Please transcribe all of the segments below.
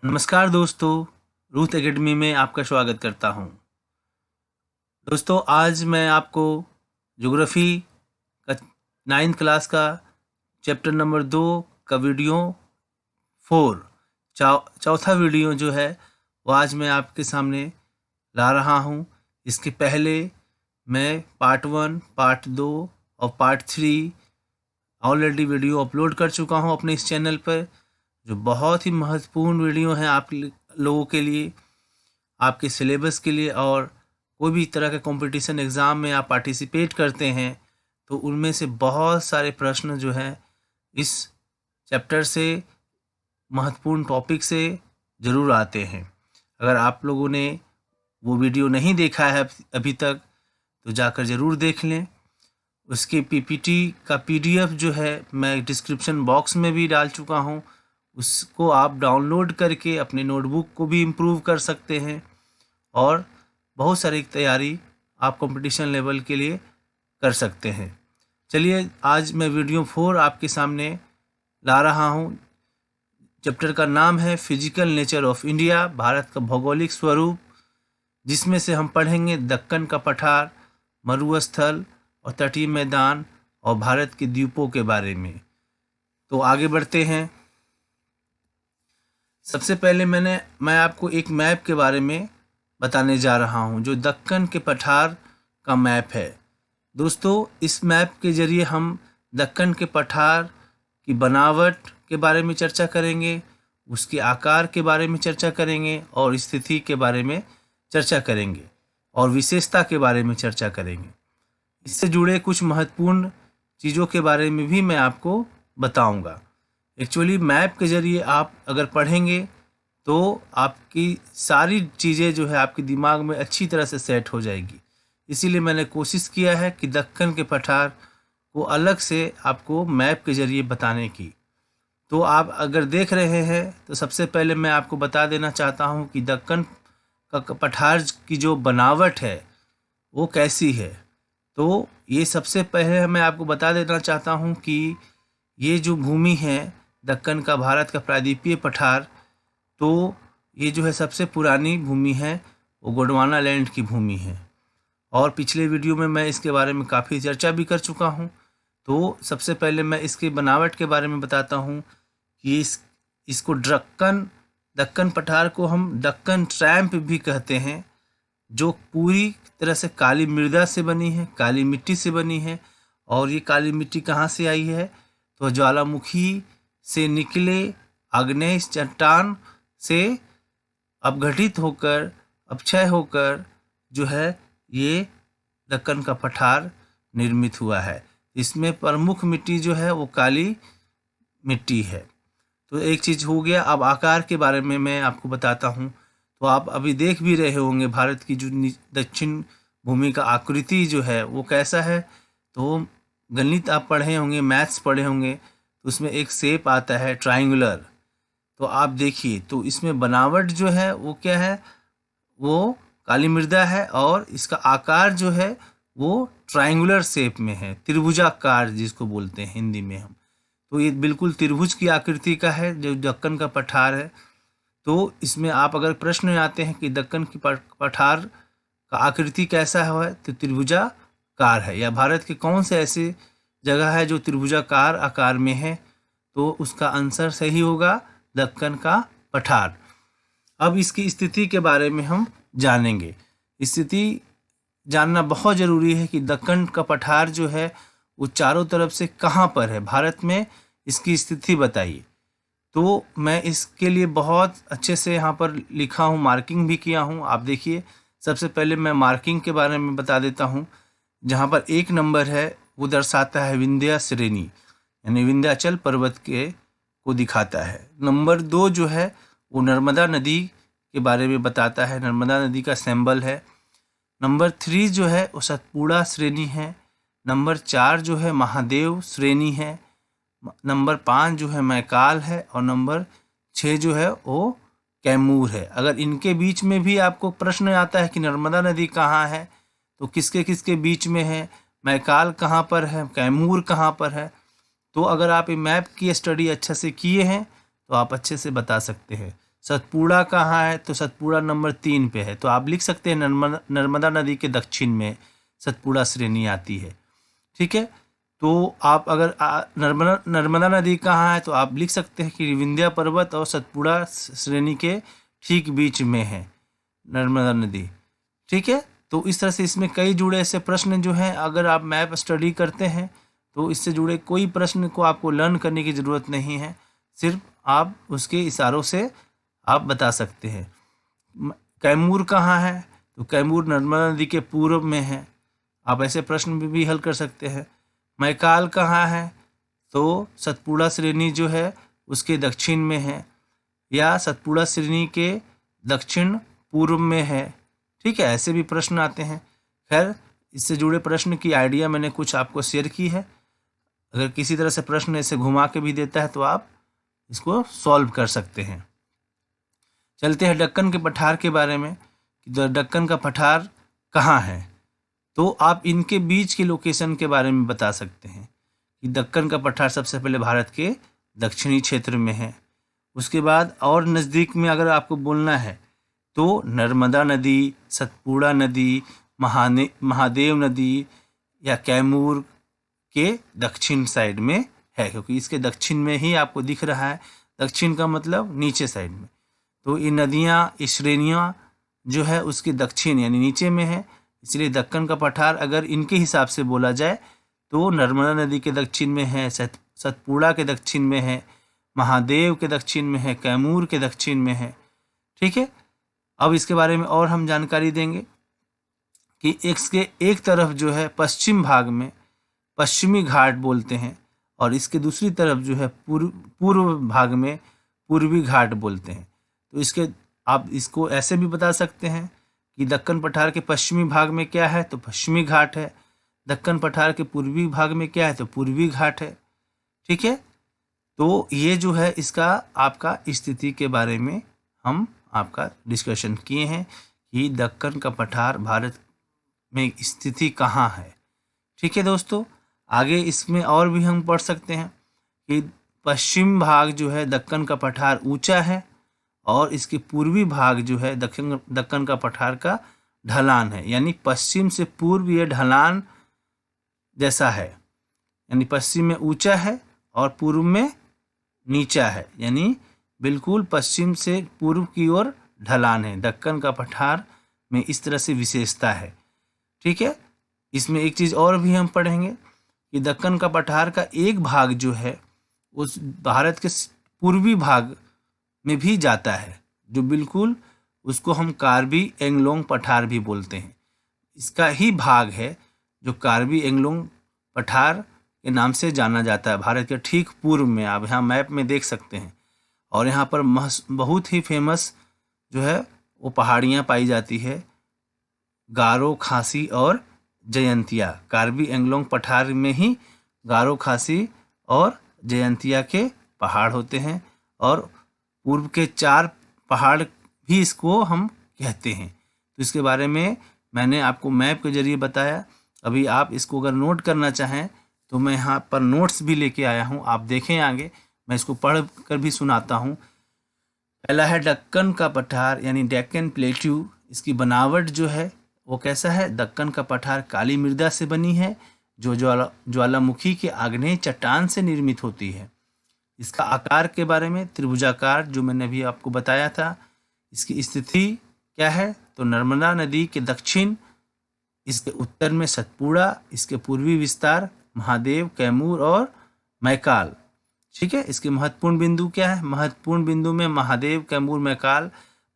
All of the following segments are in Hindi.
नमस्कार दोस्तों, रूथ एकेडमी में आपका स्वागत करता हूं। दोस्तों, आज मैं आपको ज्योग्राफी का 9th क्लास का चैप्टर नंबर 2 का वीडियो 4 चौथा वीडियो जो है वो आज मैं आपके सामने ला रहा हूं। इसके पहले मैं पार्ट 1, पार्ट 2 और पार्ट 3 ऑलरेडी वीडियो अपलोड कर चुका हूं अपने इस चैनल पर, जो बहुत ही महत्वपूर्ण वीडियो हैं आप लोगों के लिए, आपके सिलेबस के लिए। और कोई भी तरह के कंपटीशन एग्ज़ाम में आप पार्टिसिपेट करते हैं तो उनमें से बहुत सारे प्रश्न जो हैं इस चैप्टर से, महत्वपूर्ण टॉपिक से ज़रूर आते हैं। अगर आप लोगों ने वो वीडियो नहीं देखा है अभी तक तो जाकर ज़रूर देख लें। उसके पीपीटी का पीडीएफ जो है मैं डिस्क्रिप्शन बॉक्स में भी डाल चुका हूँ, उसको आप डाउनलोड करके अपने नोटबुक को भी इम्प्रूव कर सकते हैं और बहुत सारी तैयारी आप कंपटीशन लेवल के लिए कर सकते हैं। चलिए, आज मैं वीडियो 4 आपके सामने ला रहा हूँ। चैप्टर का नाम है physical nature of India, Bharat का भौगोलिक स्वरूप, जिसमें से हम पढ़ेंगे दक्कन का पठार, मरुस्थल और तटीय मैदान और भारत के द्वीपों के बारे में। तो आगे बढ़ते हैं। सबसे पहले मैं आपको एक मैप के बारे में बताने जा रहा हूं, जो दक्कन के पठार का मैप है। दोस्तों, इस मैप के ज़रिए हम दक्कन के पठार की बनावट के बारे में चर्चा करेंगे, उसके आकार के बारे में चर्चा करेंगे और स्थिति के बारे में चर्चा करेंगे और विशेषता के बारे में चर्चा करेंगे। इससे जुड़े कुछ महत्वपूर्ण चीज़ों के बारे में भी मैं आपको बताऊंगा। एक्चुअली मैप के ज़रिए आप अगर पढ़ेंगे तो आपकी सारी चीज़ें जो है आपके दिमाग में अच्छी तरह से सेट हो जाएगी। इसीलिए मैंने कोशिश किया है कि दक्कन के पठार को अलग से आपको मैप के ज़रिए बताने की। तो आप अगर देख रहे हैं तो सबसे पहले मैं आपको बता देना चाहता हूं कि दक्कन का पठार की जो बनावट है वो कैसी है। तो ये सबसे पहले मैं आपको बता देना चाहता हूं कि ये जो भूमि है दक्कन का, भारत का प्रायद्वीपीय पठार, तो ये जो है सबसे पुरानी भूमि है, वो गोंडवाना लैंड की भूमि है। और पिछले वीडियो में मैं इसके बारे में काफ़ी चर्चा भी कर चुका हूँ। तो सबसे पहले मैं इसके बनावट के बारे में बताता हूँ कि इसको दक्कन पठार को हम दक्कन ट्रैम्प भी कहते हैं, जो पूरी तरह से काली मृदा से बनी है, काली मिट्टी से बनी है। और ये काली मिट्टी कहाँ से आई है? तो ज्वालामुखी से निकले आग्नेय चट्टान से अपघटित होकर, अपक्षय होकर जो है ये दक्कन का पठार निर्मित हुआ है। इसमें प्रमुख मिट्टी जो है वो काली मिट्टी है। तो एक चीज़ हो गया। अब आकार के बारे में मैं आपको बताता हूँ। तो आप अभी देख भी रहे होंगे भारत की जो दक्षिण भूमि का आकृति जो है वो कैसा है। तो गणित आप पढ़े होंगे, मैथ्स पढ़े होंगे, तो उसमें एक शेप आता है ट्रायंगुलर। तो आप देखिए, तो इसमें बनावट जो है वो क्या है, वो काली मृदा है और इसका आकार जो है वो ट्रायंगुलर शेप में है, त्रिभुजाकार जिसको बोलते हैं हिंदी में हम। तो ये बिल्कुल त्रिभुज की आकृति का है जो दक्कन का पठार है। तो इसमें आप अगर प्रश्न आते हैं कि दक्कन की पठार का आकृति कैसा है, तो त्रिभुजाकार है, या भारत के कौन से ऐसे जगह है जो त्रिभुजाकार आकार में है, तो उसका आंसर सही होगा दक्कन का पठार। अब इसकी स्थिति के बारे में हम जानेंगे। स्थिति जानना बहुत ज़रूरी है कि दक्कन का पठार जो है वो चारों तरफ से कहाँ पर है भारत में, इसकी स्थिति बताइए। तो मैं इसके लिए बहुत अच्छे से यहाँ पर लिखा हूँ, मार्किंग भी किया हूँ। आप देखिए, सबसे पहले मैं मार्किंग के बारे में बता देता हूँ। जहाँ पर 1 नंबर है वो दर्शाता है विंध्य श्रेणी, यानी विंध्याचल पर्वत को दिखाता है। नंबर 2 जो है वो नर्मदा नदी के बारे में बताता है, नर्मदा नदी का सिंबल है। नंबर 3 जो है वो सतपुड़ा श्रेणी है। नंबर 4 जो है महादेव श्रेणी है। नंबर 5 जो है मैकाल है और नंबर 6 जो है वो कैमूर है। अगर इनके बीच में भी आपको प्रश्न आता है कि नर्मदा नदी कहाँ है, तो किसके किसके बीच में है, मैकाल कहाँ पर है, कैमूर कहाँ पर है, तो अगर आप ये मैप की स्टडी अच्छे से किए हैं तो आप अच्छे से बता सकते हैं। सतपुड़ा कहाँ है, तो सतपुड़ा नंबर 3 पे है। तो आप लिख सकते हैं नर्मदा नदी के दक्षिण में सतपुड़ा श्रेणी आती है। ठीक है, तो आप अगर नर्मदा नदी कहाँ है तो आप लिख सकते हैं कि विंध्या पर्वत और सतपुड़ा श्रेणी के ठीक बीच में है नर्मदा नदी। ठीक है, तो इस तरह से इसमें कई जुड़े ऐसे प्रश्न जो हैं, अगर आप मैप स्टडी करते हैं तो इससे जुड़े कोई प्रश्न को आपको लर्न करने की ज़रूरत नहीं है, सिर्फ आप उसके इशारों से आप बता सकते हैं। कैमूर कहाँ है, तो कैमूर नर्मदा नदी के पूर्व में है। आप ऐसे प्रश्न भी हल कर सकते हैं। मैकाल कहाँ है, तो सतपुड़ा श्रेणी जो है उसके दक्षिण में है, या सतपुड़ा श्रेणी के दक्षिण पूर्व में है। ठीक है, ऐसे भी प्रश्न आते हैं। खैर, इससे जुड़े प्रश्न की आइडिया मैंने कुछ आपको शेयर की है। अगर किसी तरह से प्रश्न ऐसे घुमा के भी देता है तो आप इसको सॉल्व कर सकते हैं। चलते हैं दक्कन के पठार के बारे में कि दक्कन का पठार कहाँ है। तो आप इनके बीच के लोकेशन के बारे में बता सकते हैं कि दक्कन का पठार सबसे पहले भारत के दक्षिणी क्षेत्र में है। उसके बाद और नज़दीक में अगर आपको बोलना है तो नर्मदा नदी, सतपुड़ा नदी, महादेव नदी या कैमूर के दक्षिण साइड में है, क्योंकि इसके दक्षिण में ही आपको दिख रहा है। दक्षिण का मतलब नीचे साइड में। तो ये नदियाँ, ये श्रेणियाँ जो है उसके दक्षिण यानी नीचे में है, इसलिए दक्कन का पठार अगर इनके हिसाब से बोला जाए तो नर्मदा नदी के दक्षिण में है, सतपुड़ा के दक्षिण में है, महादेव के दक्षिण में है, कैमूर के दक्षिण में है। ठीक है, अब इसके बारे में और हम जानकारी देंगे कि इसके एक तरफ जो है पश्चिम भाग में पश्चिमी घाट बोलते हैं, और इसके दूसरी तरफ जो है पूर्व भाग में पूर्वी घाट बोलते हैं। तो इसके आप इसको ऐसे भी बता सकते हैं कि दक्कन पठार के पश्चिमी भाग में क्या है, तो पश्चिमी घाट है। दक्कन पठार के पूर्वी भाग में क्या है, तो पूर्वी घाट है। ठीक है, तो ये जो है इसका आपका स्थिति के बारे में हम आपका डिस्कशन किए हैं कि दक्कन का पठार भारत में स्थिति कहाँ है। ठीक है दोस्तों, आगे इसमें और भी हम पढ़ सकते हैं कि पश्चिम भाग जो है दक्कन का पठार ऊंचा है, और इसके पूर्वी भाग जो है दक्कन का पठार का ढलान है, यानी पश्चिम से पूर्व ये ढलान जैसा है, यानी पश्चिम में ऊंचा है और पूर्व में नीचा है, यानी बिल्कुल पश्चिम से पूर्व की ओर ढलान है। दक्कन का पठार में इस तरह से विशेषता है। ठीक है, इसमें एक चीज़ और भी हम पढ़ेंगे कि दक्कन का पठार का एक भाग जो है उस भारत के पूर्वी भाग में भी जाता है, जो बिल्कुल उसको हम कार्बी एंगलोंग पठार भी बोलते हैं। इसका ही भाग है जो कार्बी एंगलोंग पठार के नाम से जाना जाता है। भारत के ठीक पूर्व में आप यहाँ मैप में देख सकते हैं, और यहाँ पर बहुत ही फेमस जो है वो पहाड़ियाँ पाई जाती है, गारो, खासी और जयंतिया। कार्बी एंगलोंग पठार में ही गारो, खासी और जयंतिया के पहाड़ होते हैं, और पूर्व के 4 पहाड़ भी इसको हम कहते हैं। तो इसके बारे में मैंने आपको मैप के जरिए बताया। अभी आप इसको अगर नोट करना चाहें तो मैं यहाँ पर नोट्स भी लेके आया हूँ, आप देखें आगे, मैं इसको पढ़ कर भी सुनाता हूँ। पहला है दक्कन का पठार यानी डेक्कन प्लेट्यू। इसकी बनावट जो है वो कैसा है, दक्कन का पठार काली मृदा से बनी है जो ज्वालामुखी के आग्नेय चट्टान से निर्मित होती है। इसका आकार के बारे में त्रिभुजाकार जो मैंने अभी आपको बताया था। इसकी स्थिति क्या है, तो नर्मदा नदी के दक्षिण, इसके उत्तर में सतपुड़ा, इसके पूर्वी विस्तार महादेव, कैमूर और मैकाल। ठीक है, इसके महत्वपूर्ण बिंदु क्या है, महत्वपूर्ण बिंदु में महादेव, कैमूर, मैकाल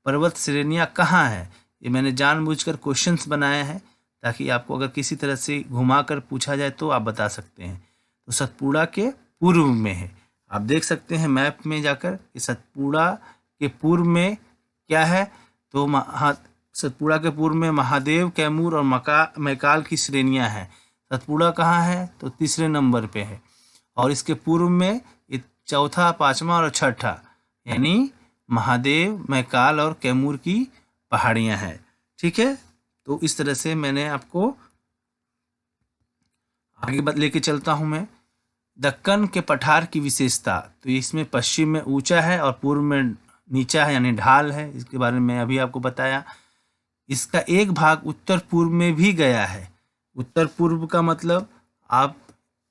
पर्वत श्रेणियाँ कहाँ है, ये मैंने जानबूझकर क्वेश्चंस बनाए हैं ताकि आपको अगर किसी तरह से घुमा कर पूछा जाए तो आप बता सकते हैं। तो सतपुड़ा के पूर्व में है, आप देख सकते हैं मैप में जाकर कि सतपुड़ा के पूर्व में क्या है, तो सतपुड़ा के पूर्व में महादेव, कैमूर और मैकाल की श्रेणियां हैं। सतपुड़ा कहाँ है, तो तीसरे नंबर पे है, और इसके पूर्व में चौथा, पांचवा और छठा यानी महादेव, मैकाल और कैमूर की पहाड़ियां हैं। ठीक है, तो इस तरह से मैंने आपको आगे लेके चलता हूं मैं। दक्कन के पठार की विशेषता, तो इसमें पश्चिम में ऊंचा है और पूर्व में नीचा है यानी ढाल है, इसके बारे में अभी आपको बताया। इसका एक भाग उत्तर पूर्व में भी गया है। उत्तर पूर्व का मतलब आप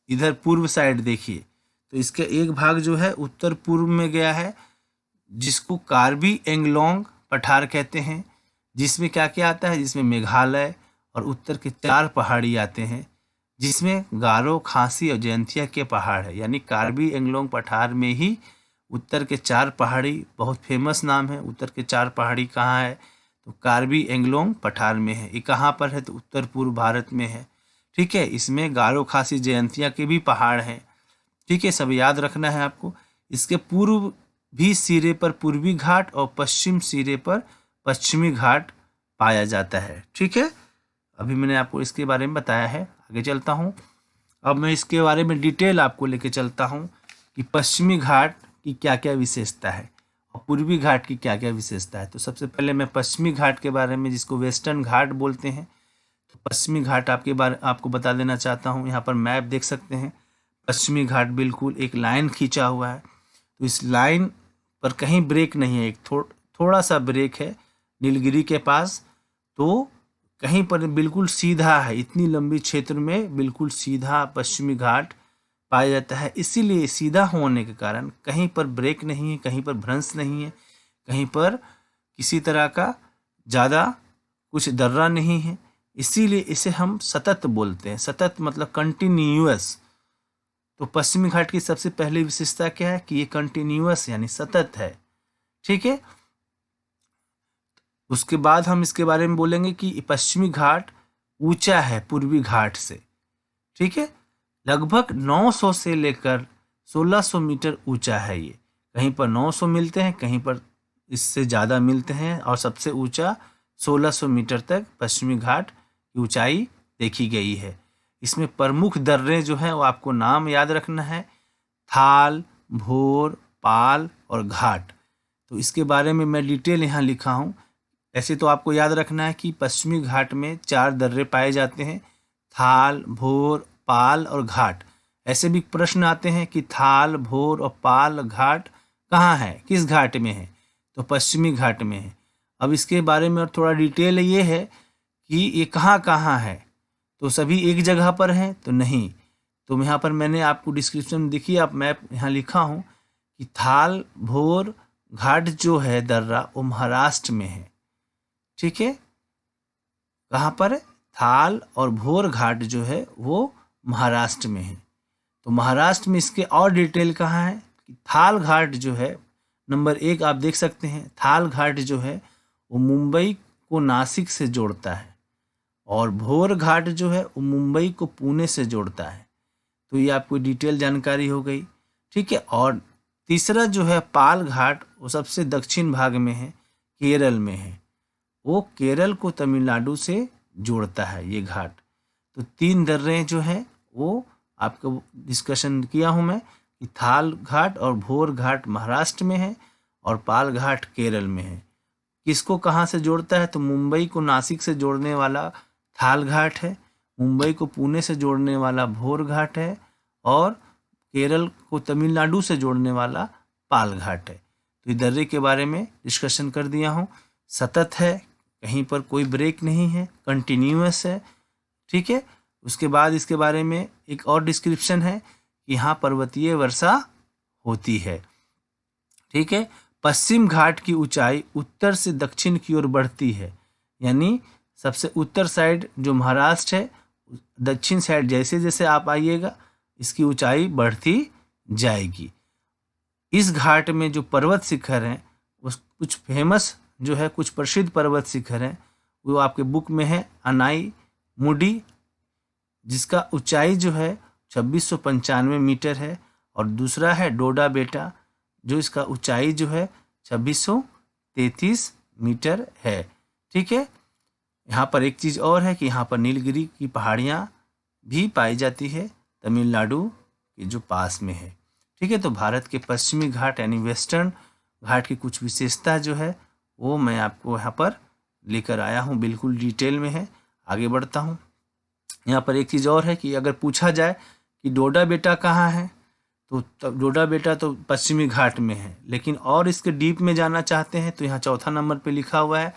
इधर पूर्व साइड देखिए, तो इसके एक भाग जो है उत्तर पूर्व में गया है, जिसको कार्बी एंगलोंग पठार कहते हैं। जिसमें क्या क्या आता है, जिसमें मेघालय और उत्तर के 4 पहाड़ी आते हैं, जिसमें गारो, खासी और जयंतिया के पहाड़ है। यानी कार्बी एंगलोंग पठार में ही उत्तर के 4 पहाड़ी, बहुत फेमस नाम है। उत्तर के 4 पहाड़ी कहाँ है, तो कार्बी एंगलोंग पठार में है। ये कहाँ पर है, तो उत्तर पूर्व भारत में है। ठीक है, इसमें गारो, खासी, जयंतिया के भी पहाड़ हैं। ठीक है, सब याद रखना है आपको। इसके पूर्व भी सिरे पर पूर्वी घाट और पश्चिम सिरे पर पश्चिमी घाट पाया जाता है। ठीक है, अभी मैंने आपको इसके बारे में बताया है। आगे चलता हूँ। अब मैं इसके बारे में डिटेल आपको लेके चलता हूँ कि पश्चिमी घाट की क्या क्या विशेषता है और पूर्वी घाट की क्या क्या विशेषता है। तो सबसे पहले मैं पश्चिमी घाट के बारे में, जिसको वेस्टर्न घाट बोलते हैं, तो पश्चिमी घाट आपको बता देना चाहता हूँ। यहाँ पर मैप देख सकते हैं। पश्चिमी घाट बिल्कुल एक लाइन खींचा हुआ है, तो इस लाइन पर कहीं ब्रेक नहीं है। एक थोड़ा सा ब्रेक है नीलगिरी के पास, तो कहीं पर बिल्कुल सीधा है। इतनी लंबी क्षेत्र में बिल्कुल सीधा पश्चिमी घाट पाया जाता है। इसीलिए सीधा होने के कारण कहीं पर ब्रेक नहीं है, कहीं पर भ्रंश नहीं है, कहीं पर किसी तरह का ज़्यादा कुछ दर्रा नहीं है। इसीलिए इसे हम सतत बोलते हैं। सतत मतलब कंटिन्यूअस। तो पश्चिमी घाट की सबसे पहली विशेषता क्या है कि ये कंटिन्यूअस यानी सतत है। ठीक है, उसके बाद हम इसके बारे में बोलेंगे कि पश्चिमी घाट ऊंचा है पूर्वी घाट से। ठीक है, लगभग 900 से लेकर 1600 मीटर ऊंचा है ये। कहीं पर 900 मिलते हैं, कहीं पर इससे ज़्यादा मिलते हैं, और सबसे ऊंचा 1600 मीटर तक पश्चिमी घाट की ऊंचाई देखी गई है। इसमें प्रमुख दर्रे जो हैं वो आपको नाम याद रखना है, थाल, भोर, पाल और घाट। तो इसके बारे में मैं डिटेल यहाँ लिखा हूँ। ऐसे तो आपको याद रखना है कि पश्चिमी घाट में 4 दर्रे पाए जाते हैं, थाल, भोर, पाल और घाट। ऐसे भी प्रश्न आते हैं कि थाल, भोर और पाल घाट कहाँ है, किस घाट में है, तो पश्चिमी घाट में है। अब इसके बारे में और थोड़ा डिटेल ये है कि ये कहाँ कहाँ है, तो सभी एक जगह पर हैं तो नहीं। तो यहाँ पर मैंने आपको डिस्क्रिप्शन में देखिए, आप मैप यहाँ लिखा हूँ कि थाल, भोर घाट जो है दर्रा, वो महाराष्ट्र में है। ठीक है, कहाँ पर है, थाल और भोर घाट जो है वो महाराष्ट्र में है। तो महाराष्ट्र में इसके और डिटेल कहाँ है कि थाल घाट जो है नंबर 1 आप देख सकते हैं। थाल घाट जो है वो मुंबई को नासिक से जोड़ता है, और भोर घाट जो है वो मुंबई को पुणे से जोड़ता है। तो ये आपको डिटेल जानकारी हो गई। ठीक है, और तीसरा जो है पाल घाट, वो सबसे दक्षिण भाग में है, केरल में है। वो केरल को तमिलनाडु से जोड़ता है ये घाट। तो 3 दर्रे जो हैं वो आपको डिस्कशन किया हूँ मैं कि थाल घाट और भोर घाट महाराष्ट्र में है और पाल घाट केरल में है। किसको कहाँ से जोड़ता है, तो मुंबई को नासिक से जोड़ने वाला थाल घाट है, मुंबई को पुणे से जोड़ने वाला भोर घाट है, और केरल को तमिलनाडु से जोड़ने वाला पाल घाट है। तो इस दर्रे के बारे में डिस्कशन कर दिया हूँ। सतत है, कहीं पर कोई ब्रेक नहीं है, कंटिन्यूअस है। ठीक है, उसके बाद इसके बारे में एक और डिस्क्रिप्शन है कि यहाँ पर्वतीय वर्षा होती है। ठीक है, पश्चिम घाट की ऊंचाई उत्तर से दक्षिण की ओर बढ़ती है। यानी सबसे उत्तर साइड जो महाराष्ट्र है, दक्षिण साइड जैसे जैसे आप आइएगा इसकी ऊंचाई बढ़ती जाएगी। इस घाट में जो पर्वत शिखर हैं, उस कुछ फेमस जो है, कुछ प्रसिद्ध पर्वत शिखर हैं, वो आपके बुक में है। अनाई मुडी, जिसका ऊंचाई जो है 2695 मीटर है, और दूसरा है डोडा बेटा, जो इसका ऊंचाई जो है 2633 मीटर है। ठीक है, यहाँ पर एक चीज़ और है कि यहाँ पर नीलगिरी की पहाड़ियाँ भी पाई जाती है, तमिलनाडु के जो पास में है। ठीक है, तो भारत के पश्चिमी घाट यानी वेस्टर्न घाट की कुछ विशेषता जो है वो मैं आपको यहाँ पर लेकर आया हूँ, बिल्कुल डिटेल में है। आगे बढ़ता हूँ। यहाँ पर एक चीज़ और है कि अगर पूछा जाए कि डोडा बेटा कहाँ है, तो डोडा बेटा तो पश्चिमी घाट में है, लेकिन और इसके डीप में जाना चाहते हैं तो यहाँ चौथा नंबर पे लिखा हुआ है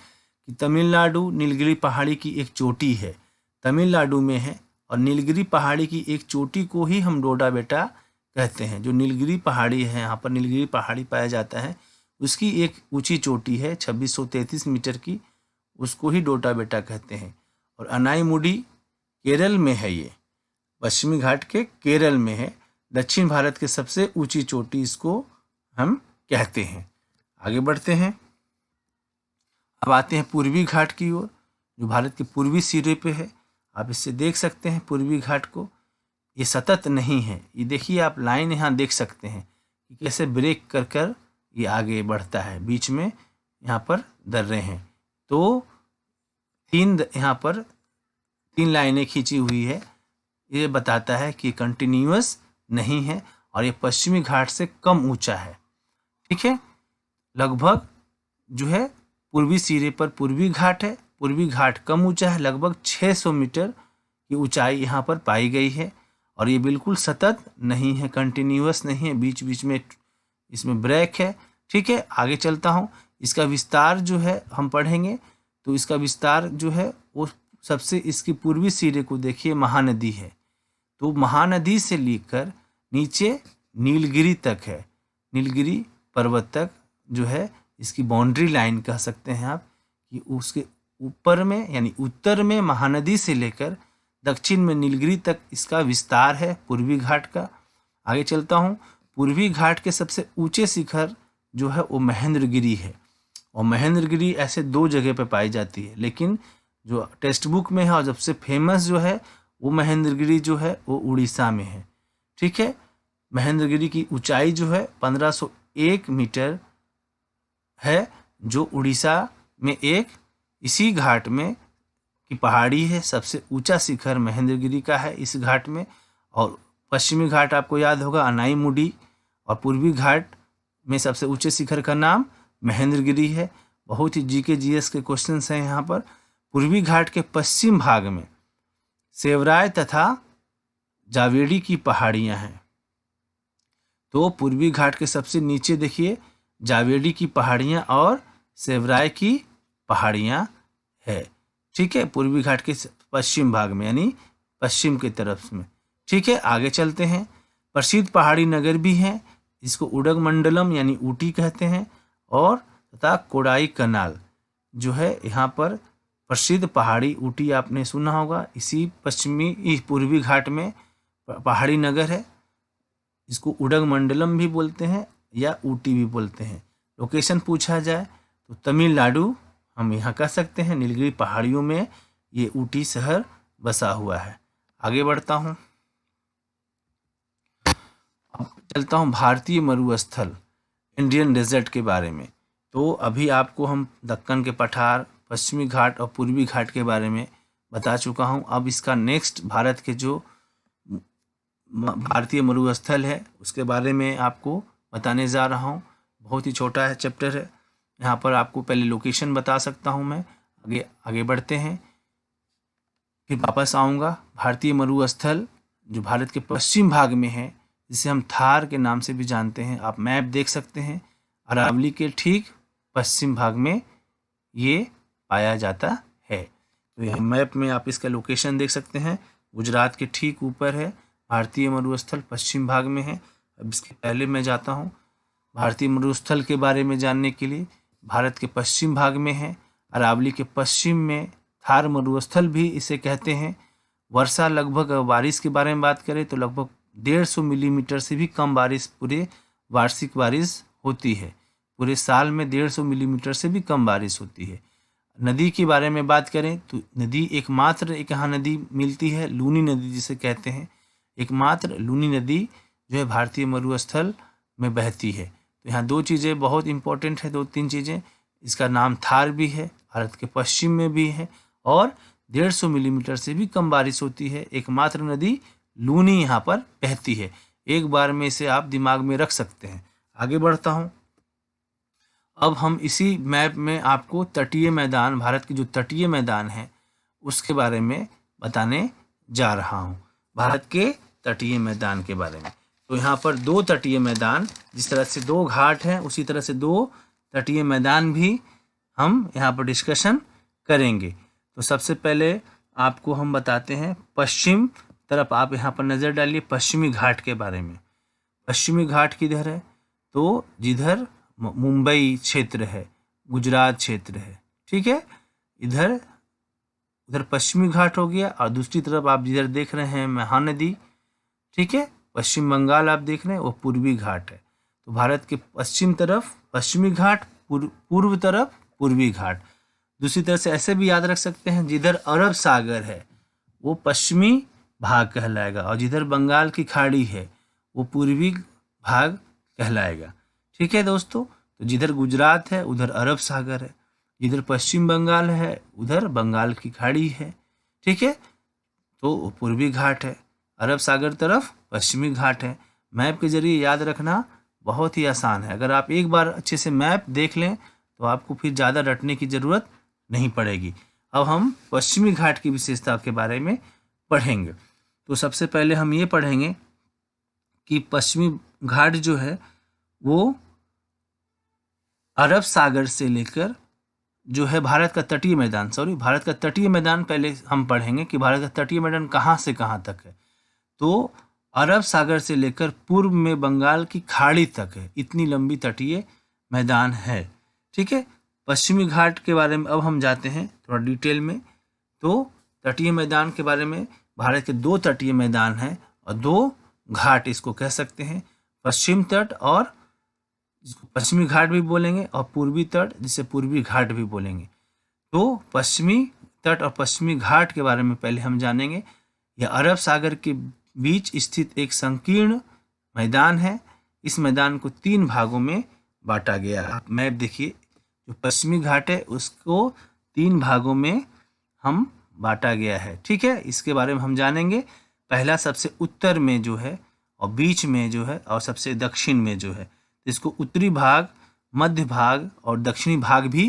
कि तमिलनाडु नीलगिरी पहाड़ी की एक चोटी है, तमिलनाडु में है, और नीलगिरी पहाड़ी की एक चोटी को ही हम डोडा बेटा कहते हैं। जो नीलगिरी पहाड़ी है, यहाँ पर नीलगिरी पहाड़ी पाया जाता है, उसकी एक ऊंची चोटी है 2633 मीटर की, उसको ही डोडा बेटा कहते हैं। और अनाईमुडी केरल में है, ये पश्चिमी घाट के केरल में है, दक्षिण भारत के सबसे ऊंची चोटी इसको हम कहते हैं। आगे बढ़ते हैं, अब आते हैं पूर्वी घाट की ओर, जो भारत के पूर्वी सिरे पे है। आप इससे देख सकते हैं पूर्वी घाट को, ये सतत नहीं है, ये देखिए आप लाइन यहाँ देख सकते हैं कि कैसे ब्रेक कर कर ये आगे बढ़ता है, बीच में यहाँ पर दर्रे हैं। तो यहाँ पर 3 लाइनें खींची हुई है, ये बताता है कि कंटिन्यूअस नहीं है और ये पश्चिमी घाट से कम ऊंचा है। ठीक है, लगभग जो है पूर्वी सिरे पर पूर्वी घाट है, पूर्वी घाट कम ऊंचा है, लगभग 600 मीटर की ऊंचाई यहाँ पर पाई गई है। और ये बिल्कुल सतत नहीं है, कंटिन्यूअस नहीं है, बीच बीच में इसमें ब्रेक है। ठीक है, आगे चलता हूँ। इसका विस्तार जो है हम पढ़ेंगे, तो इसका विस्तार जो है वो सबसे इसकी पूर्वी सिरे को देखिए महानदी है, तो महानदी से लेकर नीचे नीलगिरी तक है, नीलगिरी पर्वत तक जो है इसकी बाउंड्री लाइन कह सकते हैं आप, कि उसके ऊपर में यानी उत्तर में महानदी से लेकर दक्षिण में नीलगिरी तक इसका विस्तार है पूर्वी घाट का। आगे चलता हूँ, पूर्वी घाट के सबसे ऊंचे शिखर जो है वो महेंद्रगिरी है, और महेंद्रगिरी ऐसे 2 जगह पे पाई जाती है, लेकिन जो टेक्स्ट बुक में है और सबसे फेमस जो है वो महेंद्रगिरी जो है वो उड़ीसा में है। ठीक है, महेंद्रगिरी की ऊंचाई जो है 1501 मीटर है, जो उड़ीसा में एक इसी घाट में की पहाड़ी है। सबसे ऊंचा शिखर महेंद्रगिरी का है इस घाट में। और पश्चिमी घाट आपको याद होगा अनाईमुडी, और पूर्वी घाट में सबसे ऊंचे शिखर का नाम महेंद्रगिरी है। बहुत ही जीके जीएस के क्वेश्चंस हैं यहाँ पर। पूर्वी घाट के पश्चिम भाग में सेवराय तथा जावेडी की पहाड़ियाँ हैं। तो पूर्वी घाट के सबसे नीचे देखिए जावेडी की पहाड़ियाँ और सेवराय की पहाड़ियाँ है। ठीक है, पूर्वी घाट के पश्चिम भाग में यानी पश्चिम की तरफ में। ठीक है, आगे चलते हैं। प्रसिद्ध पहाड़ी नगर भी हैं, इसको उडगमंडलम यानी ऊटी कहते हैं, और तथा कोडाई कनाल जो है यहाँ पर प्रसिद्ध पहाड़ी ऊटी आपने सुना होगा, इसी पूर्वी घाट में पहाड़ी नगर है। इसको उडगमंडलम भी बोलते हैं या ऊटी भी बोलते हैं। लोकेशन पूछा जाए तो तमिलनाडु हम यहाँ कह सकते हैं, नीलगिरी पहाड़ियों में ये ऊटी शहर बसा हुआ है। आगे बढ़ता हूँ, अब चलता हूँ भारतीय मरुस्थल इंडियन डेजर्ट के बारे में। तो अभी आपको हम दक्कन के पठार, पश्चिमी घाट और पूर्वी घाट के बारे में बता चुका हूँ। अब इसका नेक्स्ट भारत के जो भारतीय मरुस्थल है उसके बारे में आपको बताने जा रहा हूँ। बहुत ही छोटा है चैप्टर है, यहाँ पर आपको पहले लोकेशन बता सकता हूँ मैं। आगे बढ़ते हैं, फिर वापस आऊँगा। भारतीय मरुस्थल जो भारत के पश्चिम भाग में है, जिसे हम थार के नाम से भी जानते हैं, आप मैप देख सकते हैं, अरावली के ठीक पश्चिम भाग में ये पाया जाता है। तो यह मैप में आप इसका लोकेशन देख सकते हैं, गुजरात के ठीक ऊपर है भारतीय मरुस्थल, पश्चिम भाग में है। अब इसके पहले मैं जाता हूँ भारतीय मरुस्थल के बारे में जानने के लिए। भारत के पश्चिम भाग में है, अरावली के पश्चिम में थार मरुस्थल भी इसे कहते हैं। वर्षा लगभग, बारिश के बारे में बात करें तो लगभग 150 मिलीमीटर से भी कम बारिश पूरे वार्षिक बारिश होती है। पूरे साल में 150 मिलीमीटर से भी कम बारिश होती है। नदी के बारे में बात करें तो नदी एकमात्र एक यहाँ नदी मिलती है, लूनी नदी जिसे कहते हैं। एकमात्र लूनी नदी जो है भारतीय मरुस्थल में बहती है। तो यहाँ 2 चीज़ें बहुत इंपॉर्टेंट है, 2-3 चीज़ें। इसका नाम थार भी है, भारत के पश्चिम में भी है, और 150 मिलीमीटर से भी कम बारिश होती है। एकमात्र नदी लूनी यहाँ पर बहती है। एक बार में इसे आप दिमाग में रख सकते हैं। आगे बढ़ता हूँ, अब हम इसी मैप में आपको तटीय मैदान, भारत के जो तटीय मैदान है उसके बारे में बताने जा रहा हूँ। भारत के तटीय मैदान के बारे में तो यहाँ पर दो तटीय मैदान, जिस तरह से दो घाट हैं उसी तरह से दो तटीय मैदान भी हम यहाँ पर डिस्कशन करेंगे। तो सबसे पहले आपको हम बताते हैं पश्चिम तरफ, आप यहाँ पर नज़र डालिए पश्चिमी घाट के बारे में। पश्चिमी घाट किधर है? तो जिधर मुंबई क्षेत्र है, गुजरात क्षेत्र है, ठीक है, इधर उधर पश्चिमी घाट हो गया। और दूसरी तरफ आप जिधर देख रहे हैं महानदी, ठीक है, पश्चिम बंगाल आप देख रहे हैं, वो पूर्वी घाट है। तो भारत के पश्चिम तरफ पश्चिमी घाट, पूर्व तरफ पूर्वी घाट। दूसरी तरह से ऐसे भी याद रख सकते हैं, जिधर अरब सागर है वो पश्चिमी भाग कहलाएगा, और जिधर बंगाल की खाड़ी है वो पूर्वी भाग कहलाएगा। ठीक है दोस्तों, तो जिधर गुजरात है उधर अरब सागर है, जिधर पश्चिम बंगाल है उधर बंगाल की खाड़ी है, ठीक है, तो पूर्वी घाट है। अरब सागर तरफ पश्चिमी घाट है। मैप के जरिए याद रखना बहुत ही आसान है। अगर आप एक बार अच्छे से मैप देख लें तो आपको फिर ज़्यादा रटने की ज़रूरत नहीं पड़ेगी। अब हम पश्चिमी घाट की विशेषता के बारे में पढ़ेंगे। तो सबसे पहले हम ये पढ़ेंगे कि पश्चिमी घाट जो है वो अरब सागर से लेकर जो है भारत का तटीय मैदान, भारत का तटीय मैदान पहले हम पढ़ेंगे कि भारत का तटीय मैदान कहाँ से कहाँ तक है। तो अरब सागर से लेकर पूर्व में बंगाल की खाड़ी तक है, इतनी लंबी तटीय मैदान है। ठीक है, पश्चिमी घाट के बारे में अब हम जाते हैं थोड़ा डिटेल में। तो तटीय मैदान के बारे में, भारत के दो तटीय मैदान हैं और दो घाट इसको कह सकते हैं, पश्चिम तट और जिसको पश्चिमी घाट भी बोलेंगे, और पूर्वी तट जिसे पूर्वी घाट भी बोलेंगे। तो पश्चिमी तट और पश्चिमी घाट के बारे में पहले हम जानेंगे। यह अरब सागर के बीच स्थित एक संकीर्ण मैदान है। इस मैदान को 3 भागों में बांटा गया है। आप मैप देखिए, जो पश्चिमी घाट है उसको 3 भागों में हम बांटा गया है। ठीक है, इसके बारे में हम जानेंगे। पहला सबसे उत्तर में जो है, और बीच में जो है, और सबसे दक्षिण में जो है। इसको उत्तरी भाग, मध्य भाग और दक्षिणी भाग भी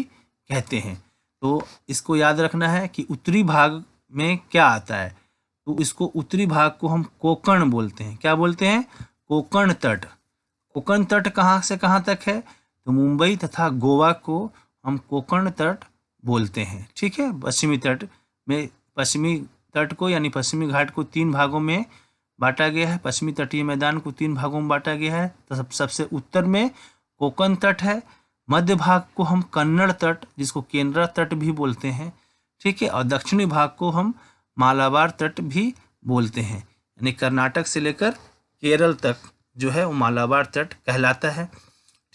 कहते हैं। तो इसको याद रखना है कि उत्तरी भाग में क्या आता है। तो इसको उत्तरी भाग को हम कोंकण बोलते हैं। क्या बोलते हैं? कोंकण तट। कोंकण तट कहाँ से कहाँ तक है? तो मुंबई तथा गोवा को हम कोंकण तट बोलते हैं। ठीक है, पश्चिमी तट में, पश्चिमी तट को यानी पश्चिमी घाट को 3 भागों में बांटा गया है। पश्चिमी तटीय मैदान को 3 भागों में बांटा गया है। तो सबसे उत्तर में कोंकण तट है। मध्य भाग को हम कन्नड़ तट, जिसको केंद्रा तट भी बोलते हैं, ठीक है, और दक्षिणी भाग को हम मालाबार तट भी बोलते हैं। यानी कर्नाटक से लेकर केरल तक जो है वो मालाबार तट कहलाता है।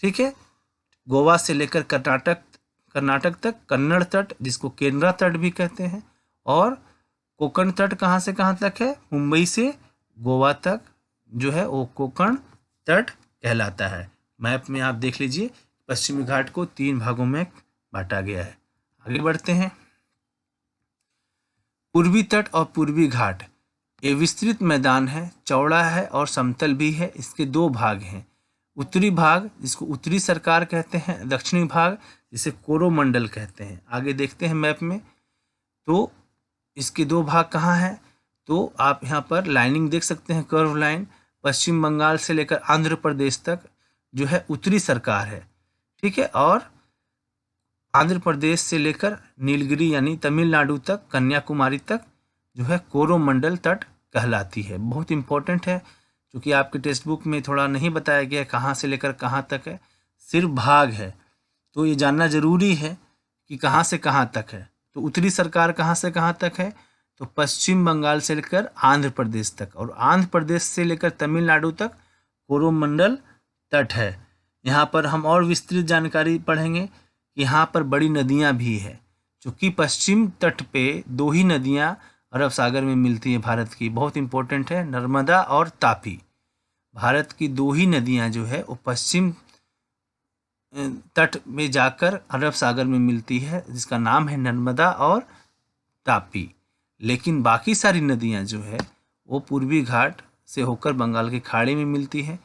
ठीक है, गोवा से लेकर कर्नाटक तक कन्नड़ तट, जिसको केंद्रा तट भी कहते हैं। और कोंकण तट कहाँ से कहाँ तक है? मुंबई से गोवा तक जो है वो कोंकण तट कहलाता है। मैप में आप देख लीजिए, पश्चिमी घाट को 3 भागों में बांटा गया है। आगे बढ़ते हैं। पूर्वी तट और पूर्वी घाट ये विस्तृत मैदान है, चौड़ा है और समतल भी है। इसके 2 भाग हैं। उत्तरी भाग जिसको उत्तरी सरकार कहते हैं, दक्षिणी भाग जिसे कोरोमंडल कहते हैं। आगे देखते हैं मैप में। तो इसके 2 भाग कहाँ हैं? तो आप यहाँ पर लाइनिंग देख सकते हैं, कर्व लाइन। पश्चिम बंगाल से लेकर आंध्र प्रदेश तक जो है उत्तरी सरकार है, ठीक है, और आंध्र प्रदेश से लेकर नीलगिरी यानी तमिलनाडु तक, कन्याकुमारी तक जो है कोरोमंडल तट कहलाती है। बहुत इंपॉर्टेंट है, क्योंकि आपके टेक्स्ट बुक में थोड़ा नहीं बताया गया कहाँ से लेकर कहाँ तक है, सिर्फ भाग है। तो ये जानना जरूरी है कि कहाँ से कहाँ तक है। तो उत्तरी सरकार कहाँ से कहाँ तक है? तो पश्चिम बंगाल से लेकर आंध्र प्रदेश तक, और आंध्र प्रदेश से लेकर तमिलनाडु तक कोरोमंडल तट है। यहाँ पर हम और विस्तृत जानकारी पढ़ेंगे। यहाँ पर बड़ी नदियाँ भी है, क्योंकि पश्चिम तट पे 2 ही नदियाँ अरब सागर में मिलती हैं भारत की। बहुत इंपॉर्टेंट है, नर्मदा और तापी। भारत की 2 ही नदियाँ जो है वो पश्चिम तट में जाकर अरब सागर में मिलती है, जिसका नाम है नर्मदा और तापी। लेकिन बाकी सारी नदियाँ जो है वो पूर्वी घाट से होकर बंगाल की खाड़ी में मिलती है।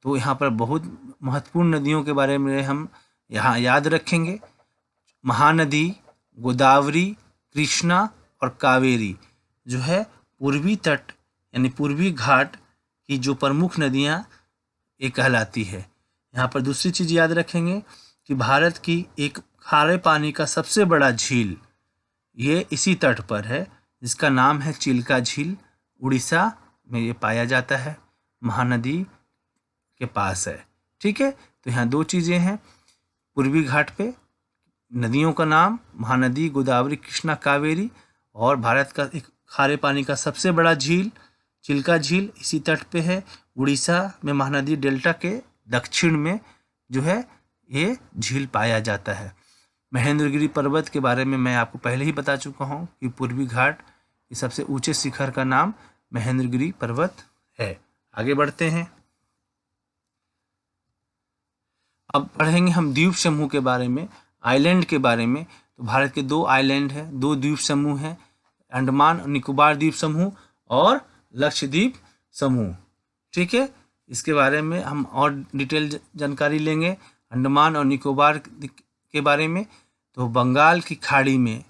तो यहाँ पर बहुत महत्वपूर्ण नदियों के बारे में हम यहाँ याद रखेंगे। महानदी, गोदावरी, कृष्णा और कावेरी जो है पूर्वी तट यानी पूर्वी घाट की जो प्रमुख नदियाँ ये कहलाती है। यहाँ पर दूसरी चीज़ याद रखेंगे कि भारत की एक खारे पानी का सबसे बड़ा झील ये इसी तट पर है, जिसका नाम है चिल्का झील। उड़ीसा में ये पाया जाता है, महानदी के पास है। ठीक है, तो यहाँ दो चीज़ें हैं, पूर्वी घाट पे नदियों का नाम महानदी गोदावरी कृष्णा कावेरी, और भारत का एक खारे पानी का सबसे बड़ा झील चिल्का झील इसी तट पे है। उड़ीसा में महानदी डेल्टा के दक्षिण में जो है ये झील पाया जाता है। महेंद्रगिरी पर्वत के बारे में मैं आपको पहले ही बता चुका हूँ कि पूर्वी घाट के सबसे ऊंचे शिखर का नाम महेंद्रगिरी पर्वत है। आगे बढ़ते हैं, अब पढ़ेंगे हम द्वीप समूह के बारे में, आइलैंड के बारे में। तो भारत के दो आइलैंड हैं, दो द्वीप समूह हैं, अंडमान और निकोबार द्वीप समूह और लक्षद्वीप समूह। ठीक है, इसके बारे में हम और डिटेल जानकारी लेंगे अंडमान और निकोबार के बारे में। तो बंगाल की खाड़ी में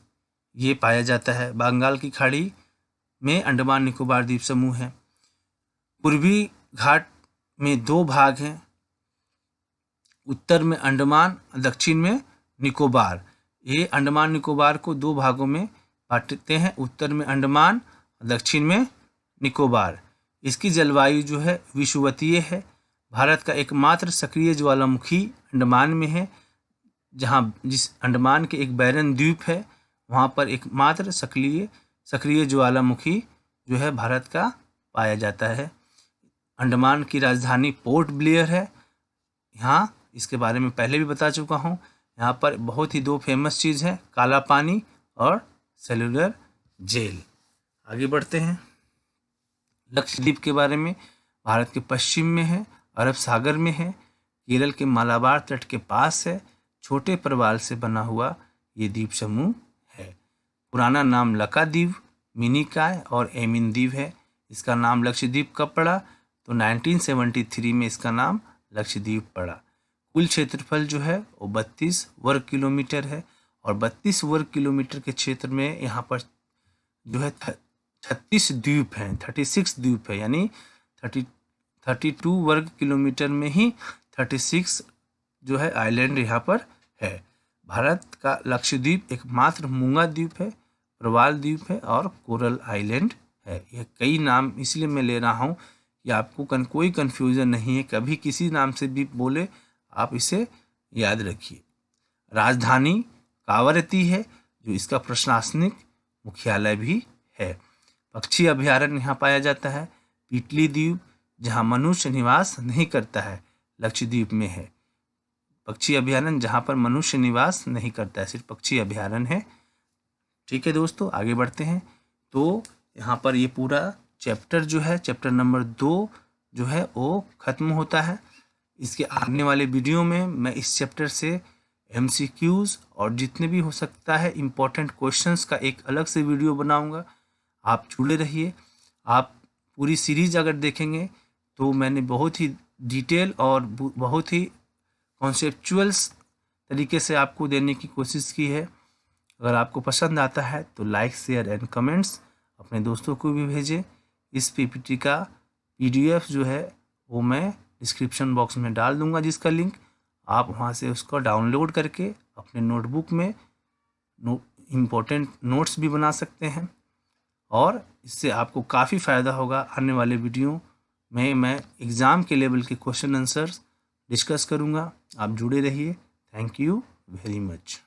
ये पाया जाता है, बंगाल की खाड़ी में अंडमान निकोबार द्वीप समूह है। पूर्वी घाट में दो भाग हैं, उत्तर में अंडमान, दक्षिण में निकोबार। ये अंडमान निकोबार को दो भागों में बांटते हैं, उत्तर में अंडमान, दक्षिण में निकोबार। इसकी जलवायु जो है विषुवतीय है। भारत का एकमात्र सक्रिय ज्वालामुखी अंडमान में है, जहाँ जिस अंडमान के एक बैरन द्वीप है, वहाँ पर एकमात्र सक्रिय ज्वालामुखी जो है भारत का पाया जाता है। अंडमान की राजधानी पोर्ट ब्लेयर है। यहाँ इसके बारे में पहले भी बता चुका हूँ। यहाँ पर बहुत ही दो फेमस चीज़ है, काला पानी और सेलुलर जेल। आगे बढ़ते हैं, लक्षद्वीप के बारे में। भारत के पश्चिम में है, अरब सागर में है, केरल के मालाबार तट के पास है, छोटे प्रवाल से बना हुआ ये द्वीप समूह है। पुराना नाम लकाद्वीप, मिनिकॉय और एमिन द्वीप है। इसका नाम लक्षद्वीप कब पड़ा? तो 1973 में इसका नाम लक्षद्वीप पड़ा। कुल क्षेत्रफल जो है वो 32 वर्ग किलोमीटर है, और 32 वर्ग किलोमीटर के क्षेत्र में यहाँ पर जो है 36 द्वीप हैं, 36 द्वीप है, यानी 32 वर्ग किलोमीटर में ही 36 जो है आइलैंड यहाँ पर है। भारत का लक्षद्वीप एकमात्र मूंगा द्वीप है, प्रवाल द्वीप है और कोरल आइलैंड है। यह कई नाम इसलिए मैं ले रहा हूँ कि आपको कोई कन्फ्यूज़न नहीं है, कभी किसी नाम से भी बोले आप इसे याद रखिए। राजधानी कावरती है, जो इसका प्रशासनिक मुख्यालय भी है। पक्षी अभयारण्य यहाँ पाया जाता है। पीटली द्वीप, जहाँ मनुष्य निवास नहीं करता है, लक्षद्वीप में है। पक्षी अभयारण्य जहाँ पर मनुष्य निवास नहीं करता है, सिर्फ पक्षी अभयारण्य है। ठीक है दोस्तों, आगे बढ़ते हैं। तो यहाँ पर ये पूरा चैप्टर जो है, चैप्टर नंबर 2 जो है वो ख़त्म होता है। इसके आने वाले वीडियो में मैं इस चैप्टर से MCQs और जितने भी हो सकता है इम्पोर्टेंट क्वेश्चंस का एक अलग से वीडियो बनाऊंगा। आप जुड़े रहिए। आप पूरी सीरीज़ अगर देखेंगे तो मैंने बहुत ही डिटेल और बहुत ही कॉन्सेप्चुअल्स तरीके से आपको देने की कोशिश की है। अगर आपको पसंद आता है तो लाइक, शेयर एंड कमेंट्स अपने दोस्तों को भी भेजें। इस PPT का PDF जो है वो मैं डिस्क्रिप्शन बॉक्स में डाल दूंगा, जिसका लिंक आप वहां से उसको डाउनलोड करके अपने नोटबुक में इम्पोर्टेंट नोट्स भी बना सकते हैं, और इससे आपको काफ़ी फ़ायदा होगा। आने वाले वीडियो में मैं एग्ज़ाम के लेवल के क्वेश्चन आंसर्स डिस्कस करूंगा। आप जुड़े रहिए। Thank you very much.